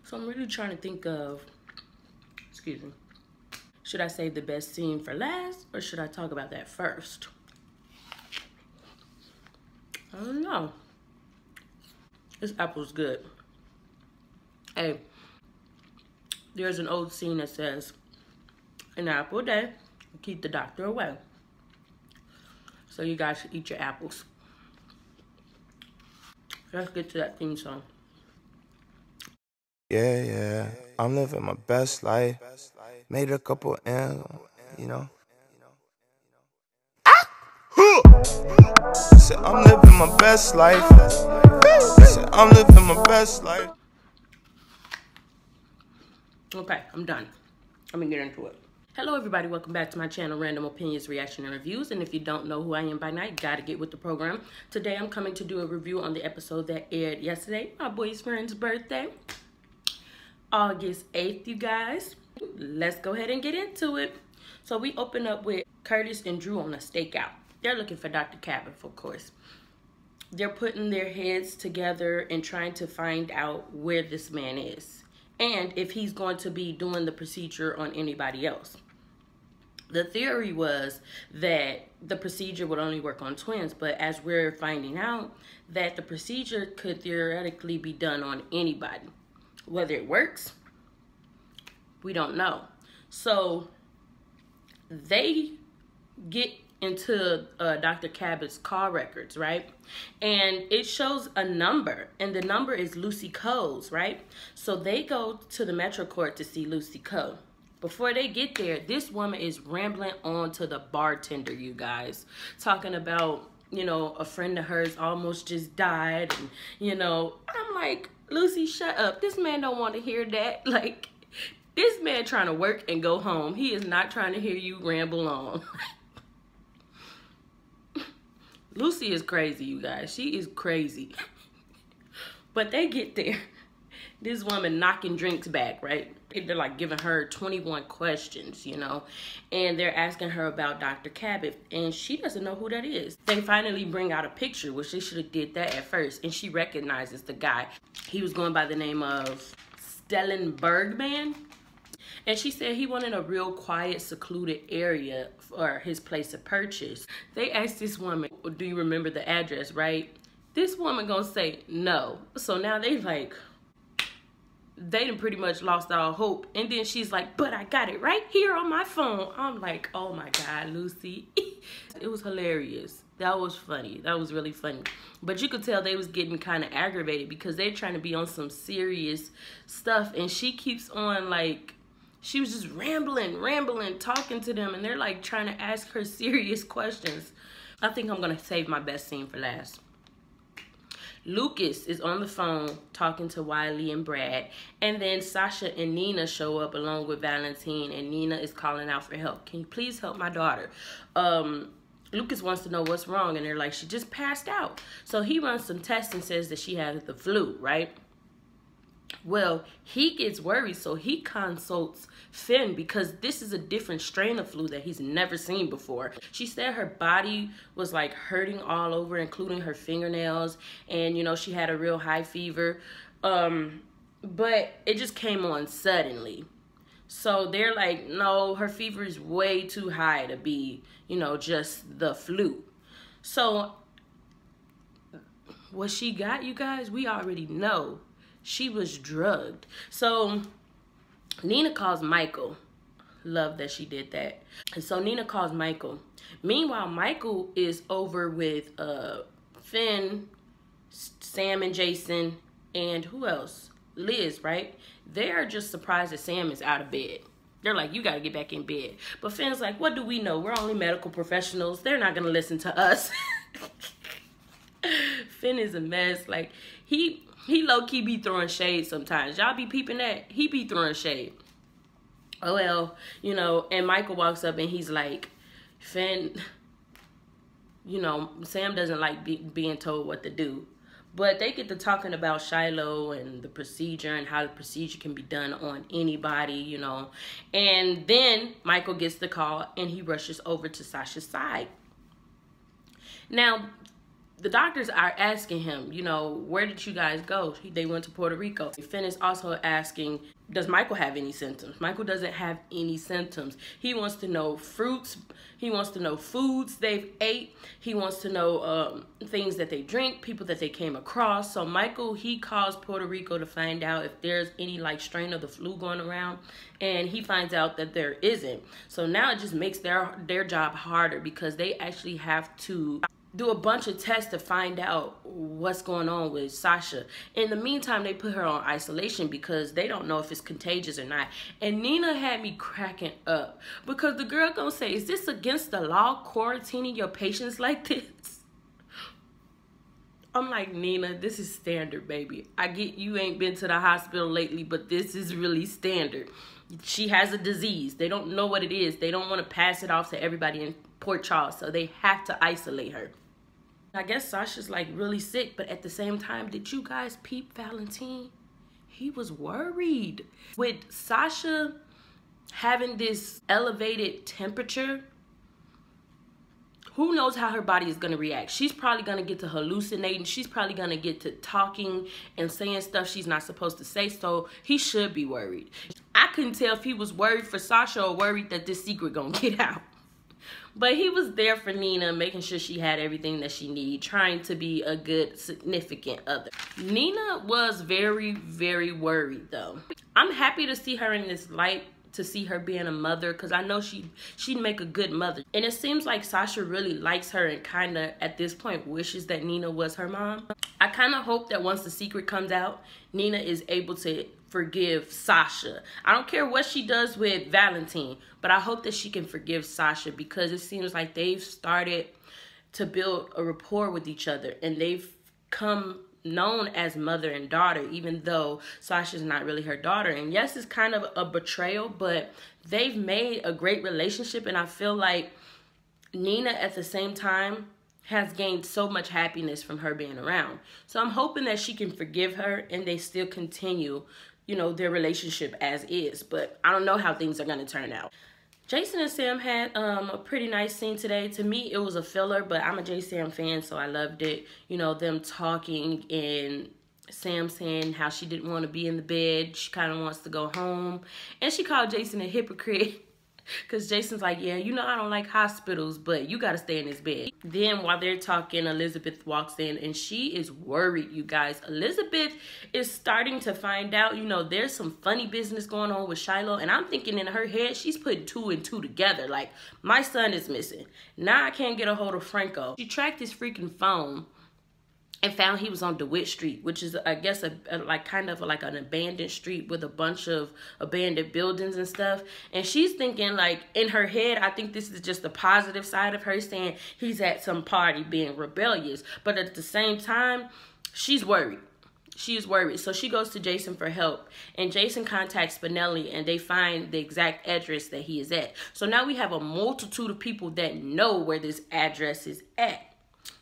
So I'm really trying to think of, excuse me, should I save the best scene for last or should I talk about that first? I don't know. This apple's good. Hey, there's an old scene that says, an apple a day will keep the doctor away. So you guys should eat your apples. Let's get to that theme song. Yeah, I'm living my best life. Made a couple M's, you know. I said, I'm living my best life. I said, I'm living my best life. Okay, I'm done. Let me get into it. Hello everybody, welcome back to my channel, Random Opinions, Reaction, and Reviews. And if you don't know who I am by now, you gotta get with the program. Today I'm coming to do a review on the episode that aired yesterday, my boyfriend's birthday. August 8th, you guys. Let's go ahead and get into it. So we open up with Curtis and Drew on a stakeout. They're looking for Dr. Cabbott, of course. They're putting their heads together and trying to find out where this man is and if he's going to be doing the procedure on anybody else. The theory was that the procedure would only work on twins, but as we're finding out, that the procedure could theoretically be done on anybody. Whether it works, we don't know. So they get into Dr. Cabbott's call records, right? And it shows a number, and the number is Lucy Coe's, right? So they go to the Metro Court to see Lucy Coe. Before they get there, this woman is rambling on to the bartender, you guys, talking about, you know, a friend of hers almost just died, and, you know, I'm like, Lucy, shut up. This man don't want to hear that. Like, this man trying to work and go home. He is not trying to hear you ramble on. Lucy is crazy, you guys. She is crazy. But they get there. This woman knocking drinks back, right? They're like giving her 21 questions, you know, and they're asking her about Dr. Cabbott, and she doesn't know who that is. They finally bring out a picture, which they should have did that at first, and she recognizes the guy. He was going by the name of Stellenbergman, and she said he wanted a real quiet, secluded area for his place of purchase. They asked this woman, do you remember the address, right? This woman gonna say no. So now they like, they done pretty much lost all hope. And then she's like, but I got it right here on my phone. I'm like, oh my God, Lucy. It was hilarious. That was funny. That was really funny. But you could tell they was getting kind of aggravated because they're trying to be on some serious stuff. And she keeps on like, she was just rambling, talking to them. And they're like trying to ask her serious questions. I think I'm going to save my best scene for last. Lucas is on the phone talking to Wiley and Brad, and then Sasha and Nina show up along with Valentine, and Nina is calling out for help. Can you please help my daughter? Lucas wants to know what's wrong, and they're like, she just passed out. So he runs some tests and says that she has the flu, right? Well, he gets worried, so he consults Finn because this is a different strain of flu that he's never seen before. She said her body was like hurting all over, including her fingernails, and you know, she had a real high fever, but it just came on suddenly. So they're like, no, her fever is way too high to be, you know, just the flu. So what she got, you guys, we already know. She was drugged. So Nina calls Michael. Love that she did that. And so Nina calls Michael. Meanwhile, Michael is over with Finn, Sam and Jason, and who else? Liz, right? They're just surprised that Sam is out of bed. They're like, you got to get back in bed. But Finn's like, what do we know? We're only medical professionals. They're not going to listen to us. Finn is a mess. Like, he low-key be throwing shade sometimes. Y'all be peeping that? He be throwing shade. Oh, well, you know, and Michael walks up and he's like, Finn, you know, Sam doesn't like being told what to do. But they get to talking about Shiloh and the procedure and how the procedure can be done on anybody, you know. And then Michael gets the call and he rushes over to Sasha's side. Now, the doctors are asking him, you know, where did you guys go? They went to Puerto Rico. Finn is also asking, does Michael have any symptoms? Michael doesn't have any symptoms. He wants to know fruits. He wants to know foods they've ate. He wants to know things that they drink, people that they came across. So Michael, he calls Puerto Rico to find out if there's any like strain of the flu going around. And he finds out that there isn't. So now it just makes their job harder because they actually have to do a bunch of tests to find out what's going on with Sasha. In the meantime, they put her on isolation because they don't know if it's contagious or not. And Nina had me cracking up because the girl gonna say, is this against the law, quarantining your patients like this? I'm like, Nina, this is standard, baby. I get you ain't been to the hospital lately, but this is really standard. She has a disease. They don't know what it is. They don't want to pass it off to everybody in Port Charles, so they have to isolate her. I guess Sasha's like really sick, but at the same time, did you guys peep Valentine? He was worried. With Sasha having this elevated temperature, who knows how her body is going to react? She's probably going to get to hallucinating. She's probably going to get to talking and saying stuff she's not supposed to say, so he should be worried. I couldn't tell if he was worried for Sasha or worried that this secret going to get out. But he was there for Nina, making sure she had everything that she needed, trying to be a good, significant other. Nina was very, very worried, though. I'm happy to see her in this light, to see her being a mother, because I know she'd make a good mother. And it seems like Sasha really likes her and kind of, at this point, wishes that Nina was her mom. I kind of hope that once the secret comes out, Nina is able to forgive Sasha. I don't care what she does with Valentine, but I hope that she can forgive Sasha because it seems like they've started to build a rapport with each other and they've come known as mother and daughter, even though Sasha's not really her daughter. And yes, it's kind of a betrayal, but they've made a great relationship, and I feel like Nina at the same time has gained so much happiness from her being around. So I'm hoping that she can forgive her and they still continue, you know, their relationship as is. But I don't know how things are going to turn out. Jason and Sam had a pretty nice scene today. To me, it was a filler, but I'm a J-Sam fan, so I loved it. You know, them talking and Sam saying how she didn't want to be in the bed. She kind of wants to go home. And she called Jason a hypocrite. Because Jason's like, yeah, you know I don't like hospitals, but you got to stay in this bed. Then while they're talking, Elizabeth walks in and she is worried, you guys. Elizabeth is starting to find out, you know, there's some funny business going on with Shiloh. And I'm thinking in her head, she's putting 2 and 2 together. Like, my son is missing. Now I can't get a hold of Franco. She tracked his freaking phone and found he was on DeWitt Street, which is, I guess, like kind of like an abandoned street with a bunch of abandoned buildings and stuff. And she's thinking, like, in her head, I think this is just the positive side of her saying he's at some party being rebellious. But at the same time, she's worried. She is worried. So she goes to Jason for help. And Jason contacts Spinelli and they find the exact address that he is at. So now we have a multitude of people that know where this address is at.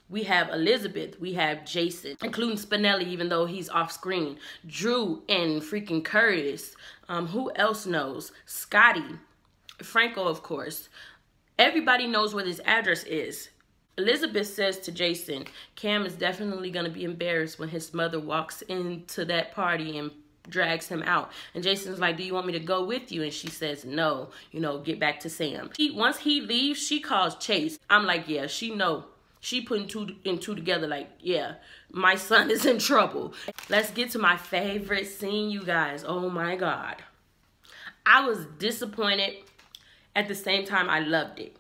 We have Elizabeth, we have Jason, including Spinelli, even though he's off screen. Drew and freaking Curtis. Who else knows? Scotty, Franco, of course. Everybody knows where this address is. Elizabeth says to Jason, Cam is definitely going to be embarrassed when his mother walks into that party and drags him out. And Jason's like, do you want me to go with you? And she says, no, you know, get back to Sam. Once he leaves, she calls Chase. I'm like, yeah, she know. She putting 2 and 2 together like, yeah, my son is in trouble. Let's get to my favorite scene, you guys. Oh, my God. I was disappointed. At the same time, I loved it.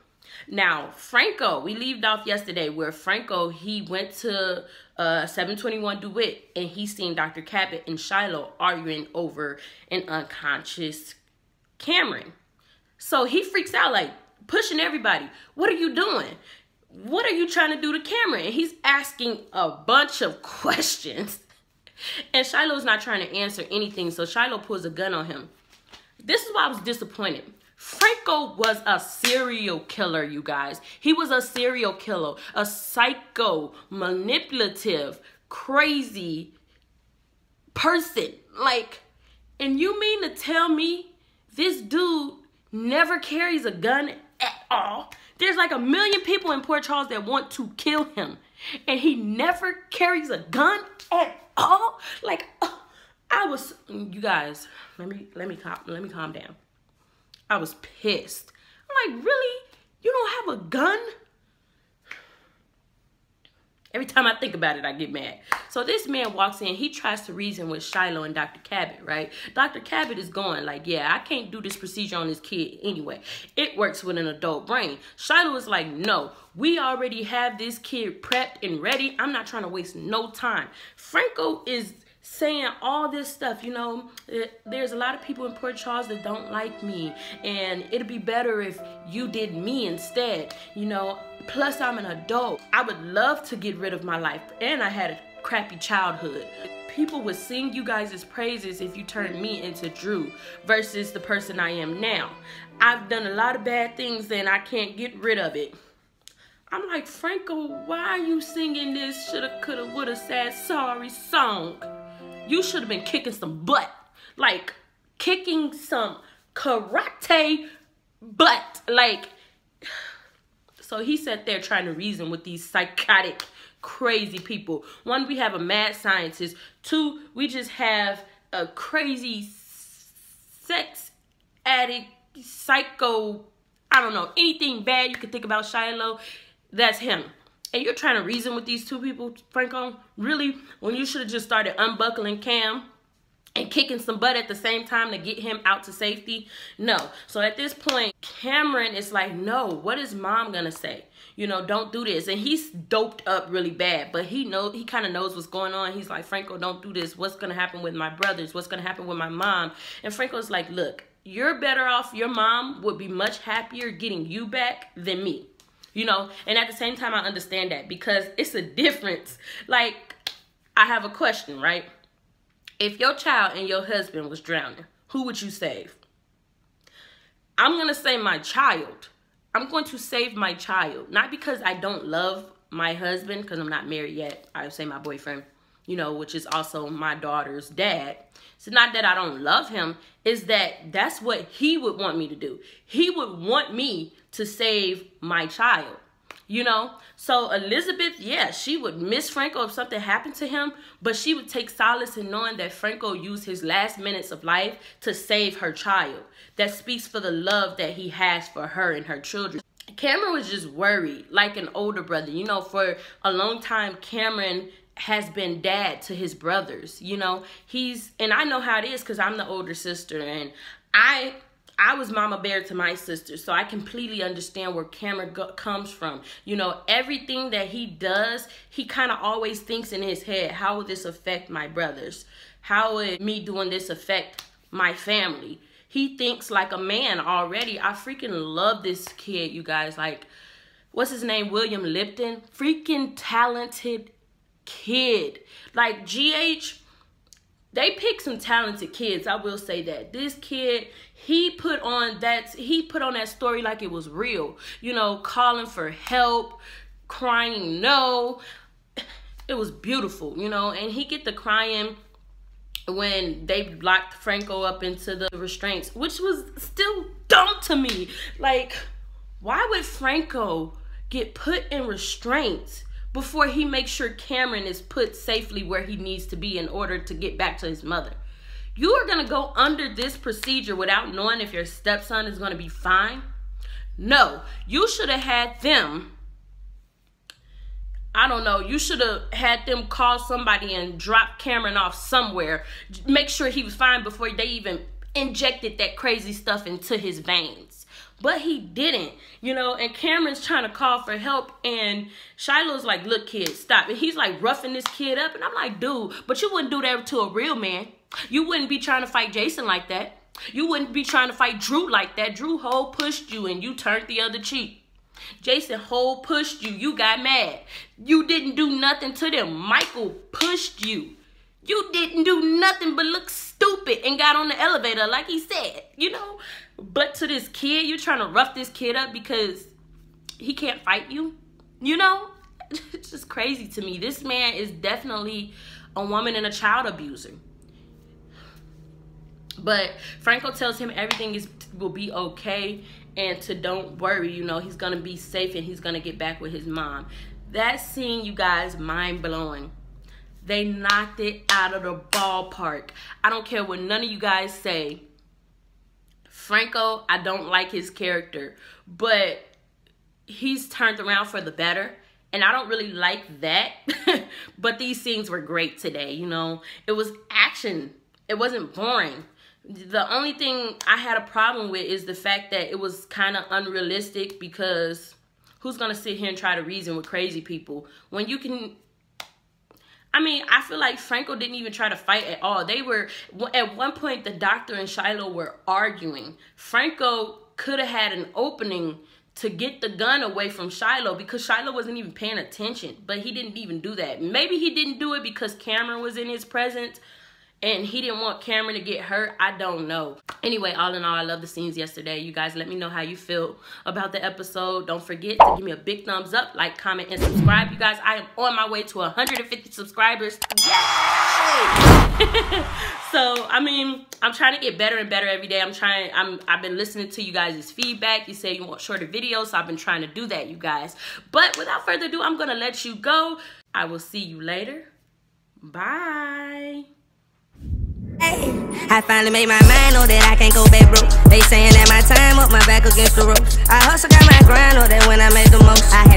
Now, Franco, we left off yesterday where Franco, he went to 721 DeWitt and he seen Dr. Cabbott and Shiloh arguing over an unconscious Cameron. So he freaks out like, pushing everybody. What are you doing? What are you trying to do to Cameron? And he's asking a bunch of questions. And Shiloh's not trying to answer anything. So Shiloh pulls a gun on him. This is why I was disappointed. Franco was a serial killer, you guys. He was a serial killer. A psycho, manipulative, crazy person. Like, and you mean to tell me this dude never carries a gun at all? There's like 1 million people in Port Charles that want to kill him. and he never carries a gun at all. Like, I was, you guys, let me calm down. I was pissed. I'm like, really? You don't have a gun? Every time I think about it, I get mad. So this man walks in. He tries to reason with Shiloh and Dr. Cabbott, right? Dr. Cabbott is going like, yeah, I can't do this procedure on this kid anyway. It works with an adult brain. Shiloh is like, no, we already have this kid prepped and ready. I'm not trying to waste no time. Franco is saying all this stuff, you know, there's a lot of people in Port Charles that don't like me, and it'd be better if you did me instead, you know, plus I'm an adult. I would love to get rid of my life, and I had a crappy childhood. People would sing you guys' praises if you turned me into Drew versus the person I am now. I've done a lot of bad things and I can't get rid of it. I'm like, Franco, why are you singing this shoulda, coulda, woulda, sad, sorry song? You should have been kicking some butt. Like, kicking some karate butt. Like, so he sat there trying to reason with these psychotic, crazy people. One, we have a mad scientist. Two, we just have a crazy sex addict, psycho, I don't know, anything bad you could think about Shiloh, that's him. And you're trying to reason with these two people, Franco? Really? When you should have just started unbuckling Cam and kicking some butt at the same time to get him out to safety? No. So at this point, Cameron is like, no, what is mom gonna say? You know, don't do this. And he's doped up really bad, but he kind of knows what's going on. He's like, Franco, don't do this. What's gonna happen with my brothers? What's gonna happen with my mom? And Franco's like, look, you're better off. Your mom would be much happier getting you back than me. You know, and at the same time, I understand that because it's a difference. Like, I have a question, right? If your child and your husband was drowning, who would you save? I'm going to say my child. I'm going to save my child. Not because I don't love my husband, because I'm not married yet. I would say my boyfriend, you know, which is also my daughter's dad. It's not that I don't love him. It's that that's what he would want me to do. He would want me to save my child, you know? So Elizabeth, yeah, she would miss Franco if something happened to him, but she would take solace in knowing that Franco used his last minutes of life to save her child. That speaks for the love that he has for her and her children. Cameron was just worried, like an older brother. You know, for a long time, Cameron has been dad to his brothers, you know? And I know how it is because I'm the older sister, and I was mama bear to my sister, so I completely understand where Cameron comes from. You know, everything that he does, he kind of always thinks in his head, how will this affect my brothers? How would me doing this affect my family? He thinks like a man already. I freaking love this kid, you guys. Like, what's his name? William Lipton. Freaking talented kid. Like, GH, they pick some talented kids, I will say that. This kid, he put on that story like it was real. You know, calling for help, crying no. It was beautiful, you know, and he get the crying when they locked Franco up into the restraints, which was still dumb to me. Like, why would Franco get put in restraints before he makes sure Cameron is put safely where he needs to be in order to get back to his mother? You are going to go under this procedure without knowing if your stepson is going to be fine? No, you should have had them, I don't know, you should have had them call somebody and drop Cameron off somewhere. Make sure he was fine before they even injected that crazy stuff into his veins. But he didn't, you know, and Cameron's trying to call for help, and Shiloh's like, look, kid, stop. And he's like roughing this kid up, and I'm like, dude, but you wouldn't do that to a real man. You wouldn't be trying to fight Jason like that. You wouldn't be trying to fight Drew like that. Drew whole pushed you, and you turned the other cheek. Jason whole pushed you. You got mad. You didn't do nothing to them. Michael pushed you. You didn't do nothing but look stupid and got on the elevator like he said, you know. But to this kid, you're trying to rough this kid up because he can't fight you, you know? It's just crazy to me. This man is definitely a woman and a child abuser. But Franco tells him everything will be okay and to don't worry, you know, he's going to be safe and he's going to get back with his mom. That scene, you guys, mind-blowing. They knocked it out of the ballpark. I don't care what none of you guys say. Franco, I don't like his character, but he's turned around for the better. And I don't really like that. But these scenes were great today, you know. It was action. It wasn't boring. The only thing I had a problem with is the fact that it was kind of unrealistic, because who's going to sit here and try to reason with crazy people when you can... I mean, I feel like Franco didn't even try to fight at all. They were... At one point, the doctor and Shiloh were arguing. Franco could have had an opening to get the gun away from Shiloh, because Shiloh wasn't even paying attention. But he didn't even do that. Maybe he didn't do it because Cameron was in his presence and he didn't want Cameron to get hurt. I don't know. Anyway, all in all, I love the scenes yesterday. You guys, let me know how you feel about the episode. Don't forget to give me a big thumbs up, like, comment, and subscribe. You guys, I am on my way to 150 subscribers. Yay! So, I mean, I'm trying to get better and better every day. I've been listening to you guys' feedback. You say you want shorter videos, so I've been trying to do that, you guys. But without further ado, I'm gonna let you go. I will see you later. Bye. I finally made my mind, know that I can't go back broke. They saying that my time up, my back against the ropes. I hustle, got my grind, know that when I make the most, I